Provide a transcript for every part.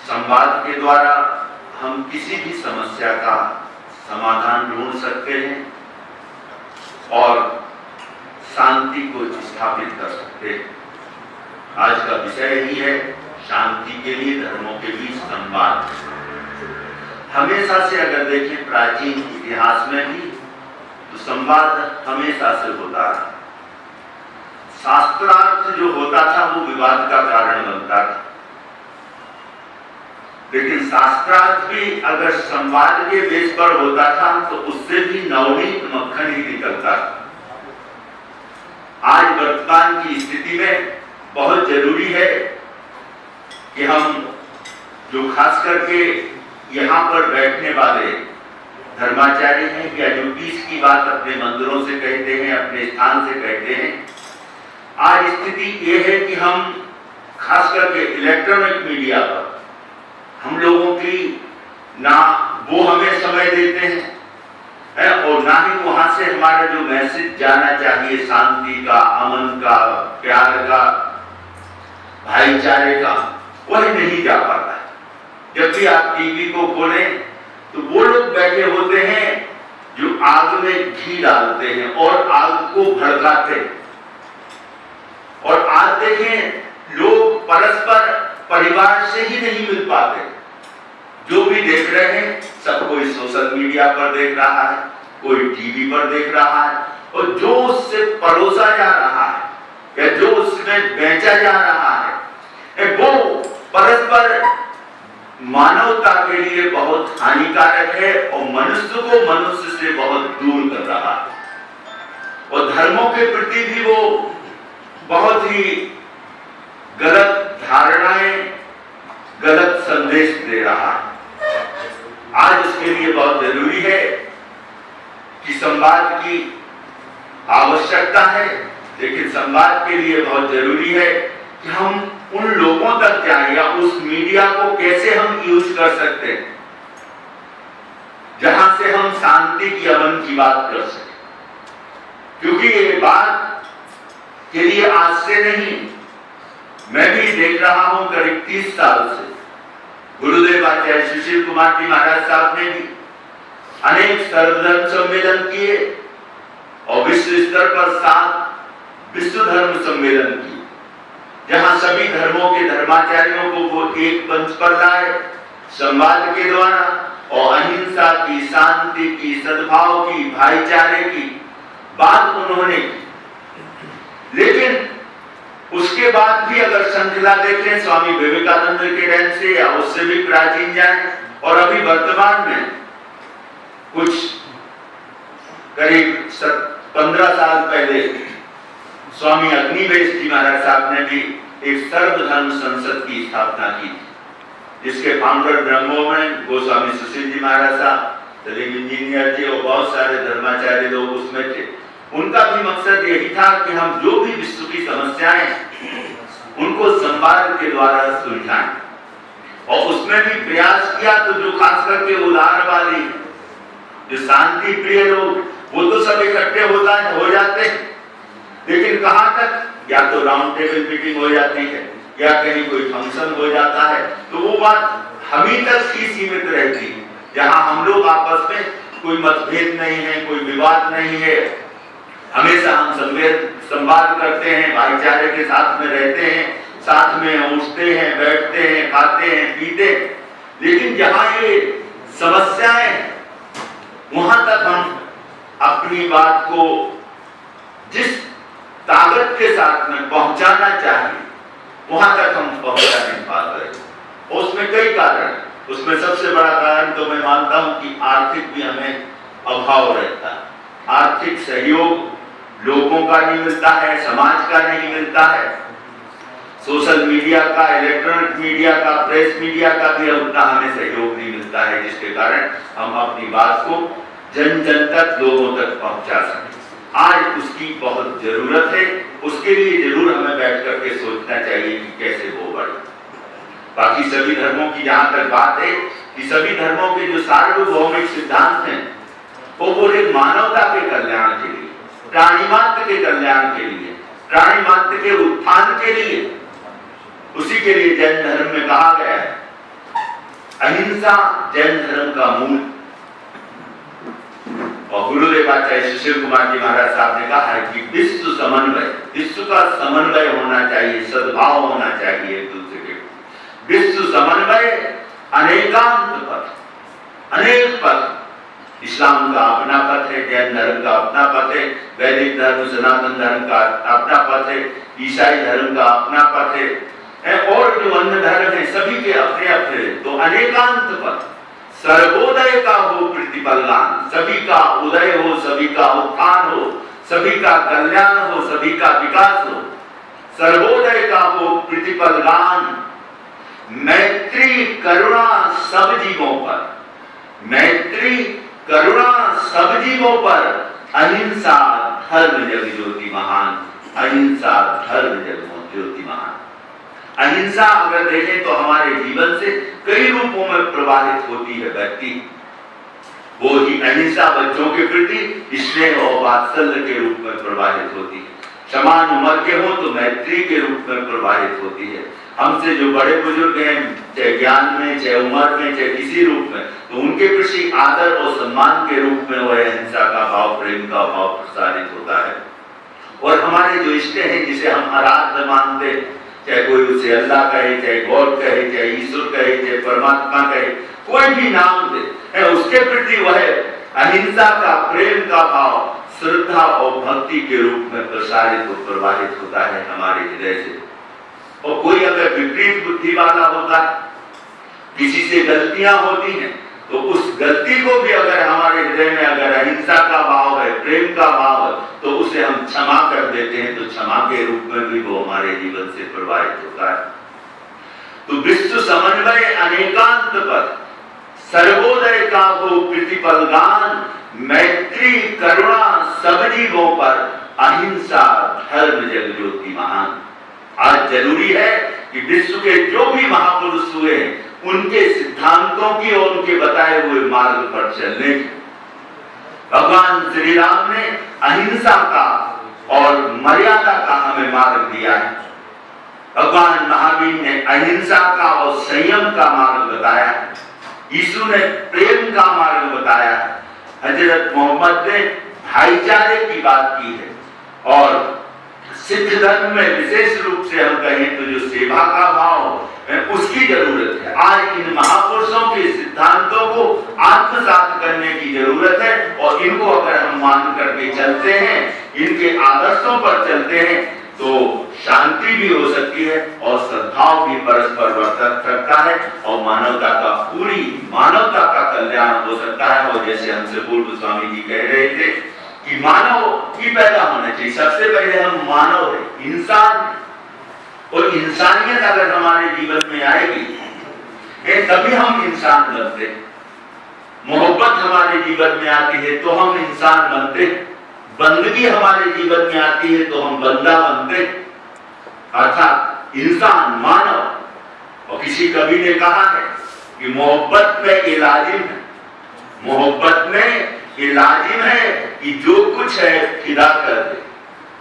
संवाद के द्वारा हम किसी भी समस्या का समाधान ढूंढ सकते हैं और शांति को स्थापित कर सकते हैं। आज का विषय यही है, शांति के लिए धर्मों के बीच संवाद। हमेशा से अगर देखें प्राचीन इतिहास में भी तो संवाद हमेशा से होता रहा। शास्त्रार्थ जो होता था वो विवाद का कारण बनता था, लेकिन शास्त्रार्थ भी अगर संवाद के बेस पर होता था तो उससे भी नवनीत मक्खन ही निकलता था। आज वर्तमान की स्थिति में बहुत जरूरी है कि हम जो खास करके यहाँ पर बैठने वाले धर्माचार्य हैं या जो पीस की बात अपने मंदिरों से कहते हैं, अपने स्थान से कहते हैं, आज स्थिति ये है कि हम खास करके इलेक्ट्रॉनिक मीडिया पर हम लोगों की ना वो हमें समय देते हैं और ना ही वहां से हमारा जो मैसेज जाना चाहिए शांति का, अमन का, प्यार का, भाईचारे का, वह नहीं जा पाता है। जब भी आप टीवी को खोलें तो वो लोग बैठे होते हैं जो आग में घी डालते हैं और आग को भड़काते हैं। और आज देखें लोग परस्पर परिवार से ही नहीं मिल पाते। जो भी देख रहे हैं सब कोई सोशल मीडिया पर देख रहा है, कोई टीवी पर देख रहा है, और जो उससे परोसा जा रहा है या जो उसमें बेचा जा रहा है वो परस्पर मानवता के लिए बहुत हानिकारक है और मनुष्य को मनुष्य से बहुत दूर कर रहा है। और धर्मों के प्रति भी वो बहुत ही गलत धारणाएं, गलत संदेश दे रहा है। आज उसके लिए बहुत जरूरी है कि संवाद की आवश्यकता है, लेकिन संवाद के लिए बहुत जरूरी है कि हम उन लोगों तक जाएं या उस मीडिया को कैसे हम यूज कर सकते हैं जहां से हम शांति की, अमन की बात कर सकें। क्योंकि ये बात के लिए आज से नहीं, मैं भी देख रहा हूं करीब 30 साल से गुरुदेव आचार्य सुशील कुमार जी महाराज साहब ने भी अनेक सर्वधर्म सम्मेलन किए और विश्व स्तर पर 7 विश्व धर्म सम्मेलन किए, जहां सभी धर्मों के धर्माचार्यों को वो एक मंच पर लाए संवाद के द्वारा और अहिंसा की, शांति की, सद्भाव की, भाईचारे की बात उन्होंने की। लेकिन उसके बाद भी अगर श्रृंखला देखें स्वामी विवेकानंद के टाइम से या उससे भी प्राचीन जाए और अभी वर्तमान में कुछ करीब 15 साल पहले स्वामी अग्निवेश जी महाराज साहब ने भी एक सर्वधर्म संसद की स्थापना की, जिसके फाउंडर ब्रह्मो में गोस्वामी सुशील जी महाराज साहब, सलीम इंजीनियर जी और बहुत सारे धर्माचार्य लोग उसमें थे। उनका भी मकसद यही था कि हम जो भी विश्व की समस्याएं उनको संवाद के द्वारा सुलझाएं, और उसमें भी प्रयास किया तो जो खास करके उदारवादी, जो शांति प्रिय लोग, वो तो सब इकट्ठे हो जाते हैं, लेकिन कहां तक, या तो राउंड टेबल मीटिंग हो जाती है या कहीं कोई फंक्शन हो जाता है, तो वो बात हम ही तक ही सीमित रहती है, जहां हम लोग आपस में कोई मतभेद नहीं है, कोई विवाद नहीं है, हमेशा हम संवाद करते हैं, भाईचारे के साथ में रहते हैं, साथ में उठते हैं, बैठते हैं, खाते हैं, पीते हैं। लेकिन जहां ये समस्याएं, वहां तक हम अपनी बात को जिस ताकत के साथ में पहुंचाना चाहिए वहां तक हम पहुंचा नहीं पाते। और उसमें कई कारण, उसमें सबसे बड़ा कारण तो मैं मानता हूं कि आर्थिक भी हमें अभाव रहता है। आर्थिक सहयोग लोगों का नहीं मिलता है, समाज का नहीं मिलता है, सोशल मीडिया का, इलेक्ट्रॉनिक मीडिया का, प्रेस मीडिया का भी उतना हमें सहयोग नहीं मिलता है, जिसके कारण हम अपनी बात को जन जन तक, लोगों तक पहुंचा सकें। आज उसकी बहुत जरूरत है, उसके लिए जरूर हमें बैठ करके सोचना चाहिए कि कैसे वो बढ़े। बाकी सभी धर्मों की जहां तक बात है कि सभी धर्मों के जो सार्वभौमिक सिद्धांत हैं वो पूरे मानवता के कल्याण के लिए, प्राणी मात्र के कल्याण के लिए, प्राणी मात्र के उत्थान के लिए, उसी के लिए जैन धर्म में कहा गया है अहिंसा जैन धर्म का मूल। और गुरुदेव आचार्य सुशील कुमार जी महाराज साहब ने कहा है कि विश्व समन्वय, विश्व का समन्वय होना चाहिए, सद्भाव होना चाहिए एक दूसरे के। विश्व समन्वय अनेकांत पथ, अनेक पथ। इस्लाम का अपना पथ है, जैन धर्म का अपना पथ है, वैदिक धर्म सनातन धर्म का अपना पथ है, ईसाई धर्म का अपना पथ है, और जो अन्य धर्म है सभी के अपने अपने। तो अनेकांत पथ, सर्वोदय का हो प्रतिपलगान, सभी का उदय हो, सभी का उत्थान हो, सभी का कल्याण हो, सभी का विकास हो। सर्वोदय का हो प्रतिपलगान, मैत्री करुणा सब जीवों पर, मैत्री करुणा सब जीवों पर, अहिंसा धर्म जग ज्योति महान, अहिंसा धर्म जग ज्योति महान। अहिंसा अगर देखें तो हमारे जीवन से कई रूपों में प्रभावित होती है व्यक्ति। वो ही अहिंसा बच्चों के प्रति स्नेह और वात्सल्य के रूप में प्रभावित होती है। समान उम्र के हो तो मैत्री के रूप में प्रभावित होती है। हमसे जो बड़े बुजुर्ग हैं, चाहे ज्ञान में, चाहे उम्र में, चाहे किसी रूप में, तो उनके प्रति आदर और सम्मान के रूप में वह अहिंसा का भाव, प्रेम का भाव प्रसारित होता है। और हमारे जो इष्ट हैं जिसे हम आराध्य मानते, चाहे कोई उसे अल्लाह कहे, चाहे गॉड कहे, चाहे ईश्वर कहे, चाहे परमात्मा कहे, कोई भी नाम दे, उसके प्रति वह अहिंसा का, प्रेम का भाव, श्रद्धा और भक्ति के रूप में प्रसारित और प्रवाहित होता है हमारे हृदय से। और कोई अगर विपरीत बुद्धि वाला होता है, किसी से गलतियां होती हैं, तो उस गलती को भी अगर हमारे हृदय में अगर अहिंसा का भाव है, प्रेम का भाव है, तो उसे हम क्षमा कर देते हैं, तो क्षमा के रूप में भी वो हमारे जीवन से प्रवाहित होता है। तो विश्व समन्वय अनेकांत पथ, सर्वोदय का वो प्रतिपलगान, मैत्री करुणा सब जीवों पर, अहिंसा धर्म जग ज्योति महान। आज जरूरी है कि विश्व के जो भी महापुरुष हुए हैं, उनके सिद्धांतों की और उनके बताए हुए मार्ग पर चलने की। भगवान श्री राम ने अहिंसा का और मर्यादा का हमें मार्ग दिया है। भगवान महावीर ने अहिंसा का और संयम का मार्ग बताया है। यीशु ने प्रेम का मार्ग बताया है। हजरत मोहम्मद ने भाईचारे की बात की है। और सिद्ध धर्म में विशेष रूप से हम कहें तो जो सेवा का भाव है, उसकी जरूरत है। आज इन महापुरुषों के सिद्धांतों को आत्मसात करने की जरूरत है। और इनको अगर हम मान करके चलते हैं, इनके आदर्शों पर चलते हैं, तो शांति भी हो सकती है और सद्भाव भी परस्पर वर्तक सकता है और मानवता का, पूरी मानवता का कल्याण हो सकता है। और जैसे हमसे पूर्व स्वामी जी कह रहे थे कि मानव ही पैदा होना चाहिए। सबसे पहले हम मानव है, इंसान, और इंसानियत अगर हमारे जीवन में आएगी तभी हम इंसान बनते हैं। मोहब्बत हमारे जीवन में आती है तो हम इंसान बनते हैं। बंदगी हमारे जीवन में आती है तो हम बंदा बनते, अर्थात इंसान, मानव। और किसी कवि ने कहा है कि मोहब्बत में ये लाजिम है, मोहब्बत में ये लाजिम है कि जो कुछ है फिदा कर दे।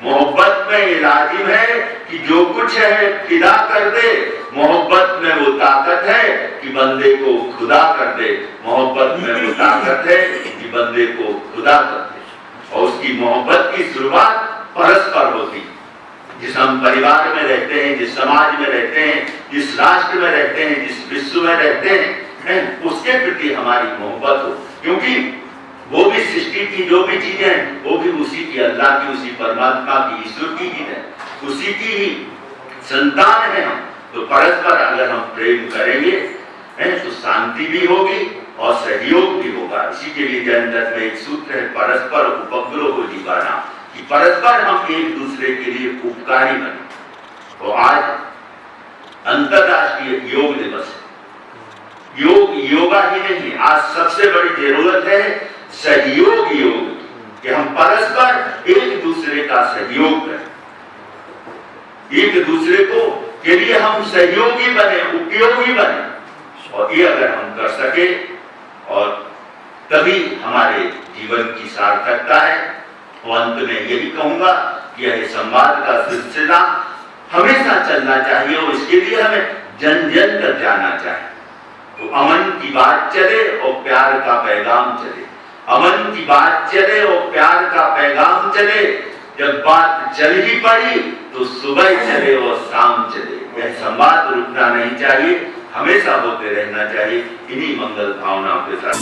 मोहब्बत में ये लाजिम है कि जो कुछ है फिदा कर दे। मोहब्बत में वो ताकत है कि बंदे को खुदा कर दे। मोहब्बत में वो ताकत है कि बंदे को खुदा कर दे। और उसकी मोहब्बत की शुरुआत परस्पर होती है। जिस हम परिवार में रहते हैं, जिस समाज में रहते हैं, जिस राष्ट्र में रहते हैं, जिस विश्व में रहते हैं, उसके प्रति हमारी मोहब्बत हो। क्योंकि वो भी सृष्टि की जो भी चीजें हैं, वो भी उसी की, अल्लाह की, उसी परमात्मा की, ईश्वर की ही है, उसी की ही संतान है हम। तो परस्पर अगर हम प्रेम करेंगे तो शांति भी होगी और सहयोग भी होगा। इसी के लिए जैन धर्म में एक सूत्र है, परस्पर उपग्रह जीवाना, कि परस्पर हम एक दूसरे के लिए उपकारी बने। तो आज अंतरराष्ट्रीय योग दिवस है। योग योगा ही नहीं, आज सबसे बड़ी जरूरत है सहयोग योग, कि हम परस्पर एक दूसरे का सहयोग करें, एक दूसरे को के लिए हम सहयोगी बने, उपयोगी बने। और ये अगर हम कर सके और तभी हमारे जीवन की सार्थकता है। और अंत में यही कहूंगा कि यह संवाद का सिलसिला हमेशा चलना चाहिए और इसके लिए हमें जन जन तक जाना चाहिए। तो अमन की बात चले और प्यार का पैगाम चले, अमन की बात चले और प्यार का पैगाम चले। जब बात चल ही पड़ी तो सुबह चले और शाम चले। यह संवाद रुकना नहीं चाहिए, हमेशा होते रहना चाहिए। इन्हीं मंगल भावनाओं के साथ